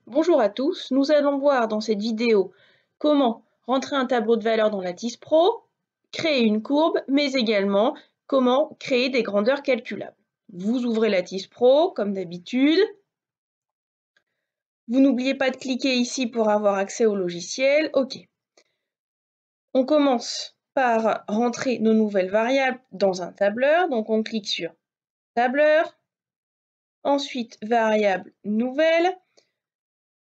Bonjour à tous, nous allons voir dans cette vidéo comment rentrer un tableau de valeur dans Lattice Pro, créer une courbe, mais également comment créer des grandeurs calculables. Vous ouvrez Lattice Pro comme d'habitude. Vous n'oubliez pas de cliquer ici pour avoir accès au logiciel. OK. On commence par rentrer nos nouvelles variables dans un tableur. Donc on clique sur Tableur. Ensuite, variable nouvelle.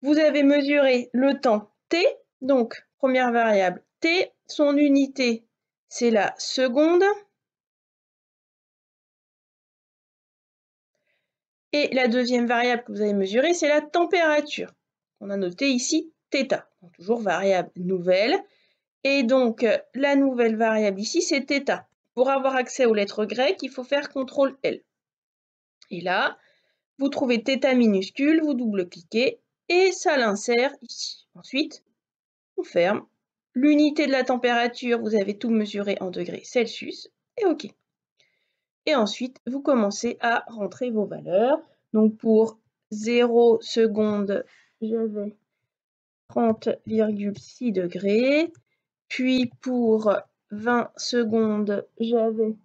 Vous avez mesuré le temps t, donc première variable t, son unité c'est la seconde, et la deuxième variable que vous avez mesurée c'est la température. On a noté ici θ, donc toujours variable nouvelle, et donc la nouvelle variable ici c'est θ. Pour avoir accès aux lettres grecques, il faut faire CTRL-L. Et là, vous trouvez θ minuscule, vous double-cliquez, et ça l'insère ici. Ensuite, on ferme. L'unité de la température, vous avez tout mesuré en degrés Celsius, et OK. Et ensuite, vous commencez à rentrer vos valeurs. Donc pour 0 secondes, j'avais 30,6 degrés. Puis pour 20 secondes, j'avais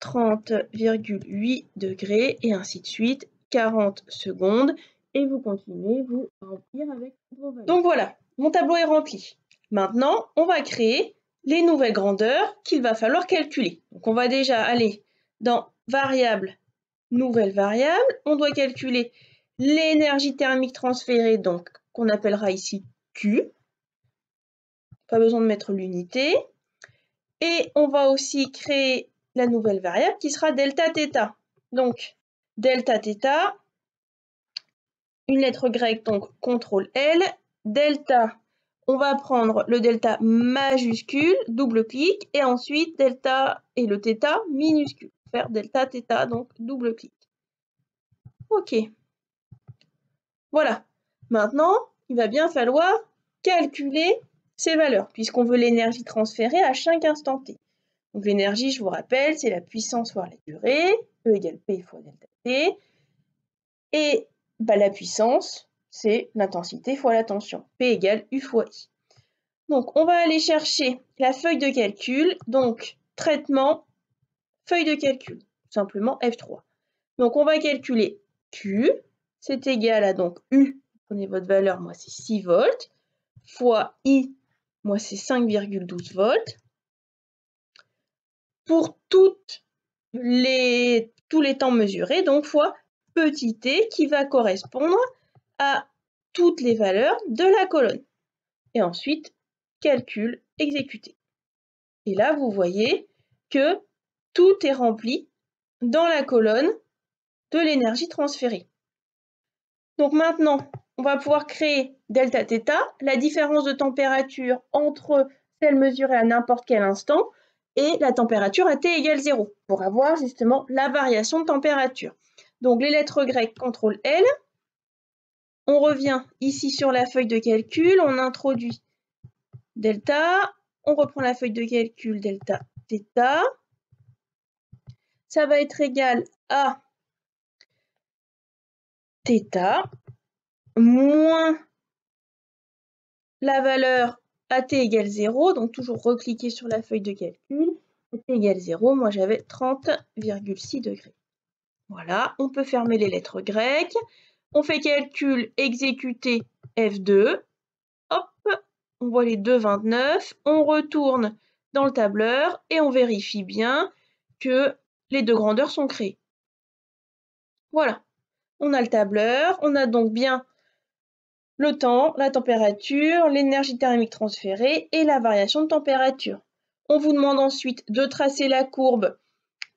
30,8 degrés, et ainsi de suite, 40 secondes. Et vous continuez, vous remplir avec vos valeurs. Donc voilà, mon tableau est rempli. Maintenant, on va créer les nouvelles grandeurs qu'il va falloir calculer. Donc on va déjà aller dans variable, nouvelle variable. On doit calculer l'énergie thermique transférée, donc qu'on appellera ici Q. Pas besoin de mettre l'unité. Et on va aussi créer la nouvelle variable qui sera delta θ. Donc delta θ, une lettre grecque, donc CTRL-L, delta. On va prendre le delta majuscule, double-clic, et ensuite delta et le θ minuscule. Faire delta θ, donc double-clic. OK. Voilà. Maintenant, il va bien falloir calculer ces valeurs, puisqu'on veut l'énergie transférée à chaque instant t. Donc l'énergie, je vous rappelle, c'est la puissance fois la durée, E égale P fois delta T. Et la puissance, c'est l'intensité fois la tension. P égale U fois I. Donc, on va aller chercher la feuille de calcul. Donc, traitement, feuille de calcul. Tout simplement F3. Donc, on va calculer Q. C'est égal à donc U. Prenez votre valeur, moi c'est 6 volts. Fois I, moi c'est 5,12 volts. Pour tous les temps mesurés, donc fois petit t qui va correspondre à toutes les valeurs de la colonne. Et ensuite, calcul exécuté. Et là, vous voyez que tout est rempli dans la colonne de l'énergie transférée. Donc maintenant, on va pouvoir créer delta θ, la différence de température entre celle mesurée à n'importe quel instant et la température à t égale 0, pour avoir justement la variation de température. Donc les lettres grecques, CTRL-L. On revient ici sur la feuille de calcul, on introduit delta, on reprend la feuille de calcul delta θ. Ça va être égal à θ moins la valeur à t égale 0, donc toujours recliquer sur la feuille de calcul, à t égale 0, moi j'avais 30,6 degrés. Voilà, on peut fermer les lettres grecques, on fait calcul exécuter F2, hop, on voit les 2,29, on retourne dans le tableur et on vérifie bien que les deux grandeurs sont créées. Voilà, on a le tableur, on a donc bien le temps, la température, l'énergie thermique transférée et la variation de température. On vous demande ensuite de tracer la courbe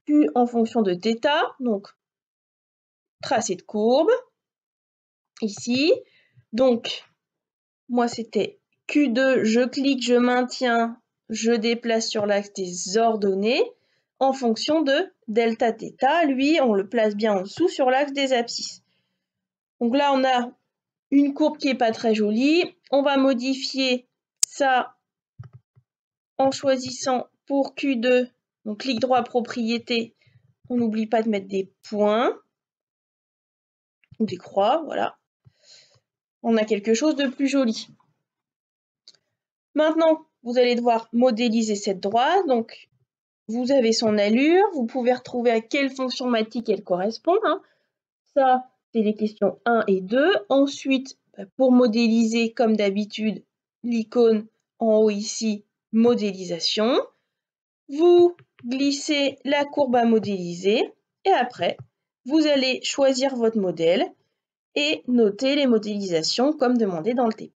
Q en fonction de θ, donc tracé de courbe, ici. Donc, moi c'était Q2, je clique, je maintiens, je déplace sur l'axe des ordonnées en fonction de delta θ. Lui, on le place bien en dessous sur l'axe des abscisses. Donc là, on a une courbe qui n'est pas très jolie. On va modifier ça en choisissant pour Q2, donc clic droit propriété, on n'oublie pas de mettre des points ou des croix, voilà. on a quelque chose de plus joli. Maintenant, vous allez devoir modéliser cette droite. Donc, vous avez son allure. Vous pouvez retrouver à quelle fonction mathématique elle correspond. Hein. Ça, c'est les questions 1 et 2. Ensuite, pour modéliser, comme d'habitude, l'icône en haut ici, modélisation. Vous glissez la courbe à modéliser et après, vous allez choisir votre modèle et noter les modélisations comme demandé dans le TP.